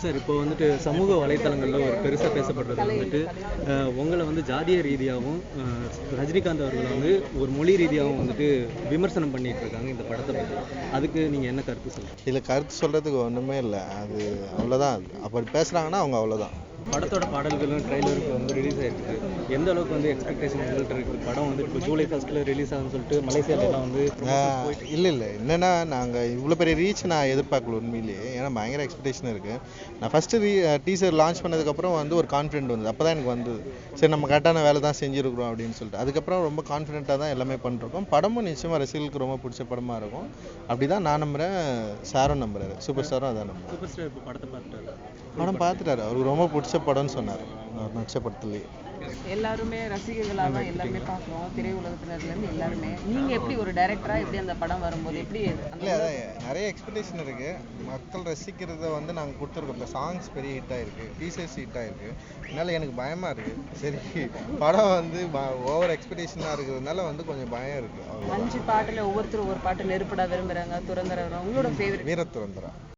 Sir இப்போ வந்துட்டு சமூக வலைத்தளங்களில் ஒரு பெருசாக பேசப்படுறது வந்துட்டு உங்களை வந்து ஜாதிய ரீதியாகவும் ரஜினிகாந்த் அவர்களை வந்து ஒரு மொழி ரீதியாகவும் வந்துட்டு விமர்சனம் பண்ணிட்டு இருக்காங்க இந்த படத்தை பற்றி. அதுக்கு நீங்கள் என்ன கருத்து சொல்லுங்கள்? இதில் கருத்து சொல்கிறதுக்கு ஒன்றுமே இல்லை. அது அவ்வளோதான். அப்படி பேசுகிறாங்கன்னா அவங்க அவ்வளோதான். படத்தோட பாடல்களும் ட்ரெய்லருக்கு வந்து ரிலீஸ் ஆகிருக்கு. எந்த அளவுக்கு வந்து எக்ஸ்பெக்டேஷன் உங்கள்கிட்ட இருக்குது? படம் வந்து இப்போ ஜூலை 1 ரிலீஸ் ஆகுதுன்னு சொல்லிட்டு மலேசியாவிலாம் வந்து இல்லை என்னென்னா நாங்கள் இவ்வளோ பெரிய ரீச் நான் எதிர்பார்க்கல உண்மையிலேயே. ஏன்னா பயங்கர எக்ஸ்பெக்டேஷன் இருக்குது. நான் ஃபஸ்ட்டு டீசர் லான்ச் பண்ணதுக்கப்புறம் வந்து ஒரு கான்ஃபிடென்ட் வந்தது. அப்போ தான் எனக்கு வந்தது சரி நம்ம கரெக்டான வேலை தான் செஞ்சுருக்குறோம் அப்படின்னு சொல்லிட்டு. அதுக்கப்புறம் ரொம்ப கான்ஃபிடென்ட்டாக தான் எல்லாமே பண்ணிருக்கோம். படமும் நிச்சயமாக ரசிகர்களுக்கு ரொம்ப பிடிச்ச படமாக இருக்கும். அப்படி தான் நான் நம்புகிறேன். சாரும் நம்புறாரு. சூப்பர் ஸ்டாரும் அதான் நம்புறேன். சூப்பர் ஸ்டார் இப்போ படத்தை பார்த்துட்டாரு. படம் பார்த்துட்டாரு. அவருக்கு ரொம்ப பிடிச்ச படம்னு சொன்னார். அவர் நடிச்ச படத்துலேயே எல்லாருமே ரசிகர்களாக தான் எல்லாருமே பார்க்குறோம். திரையுலகத்தினர்லேருந்து எல்லாருமே. நீங்கள் எப்படி ஒரு டைரக்டராக எப்படி அந்த படம் வரும்போது எப்படி? இல்லை அதான் நிறைய எக்ஸ்பெக்டேஷன் இருக்குது. மக்கள் ரசிக்கிறத வந்து நாங்கள் கொடுத்துருக்கோம். இப்போ சாங்ஸ் பெரிய ஹிட் ஆகிருக்கு, டீசர்ஸ் ஹிட் ஆகிருக்கு. அதனால எனக்கு பயமாக இருக்குது. சரி படம் வந்து ஓவர் எக்ஸ்பெக்டேஷனாக இருக்கிறதுனால வந்து கொஞ்சம் பயம் இருக்குது. 5 பாட்டில் ஒவ்வொருத்தரும் ஒரு பாட்டு நெருப்படா விரும்புகிறாங்க. துறந்துறவங்க உங்களோட ஃபேவரட்? வீர துறந்துரா.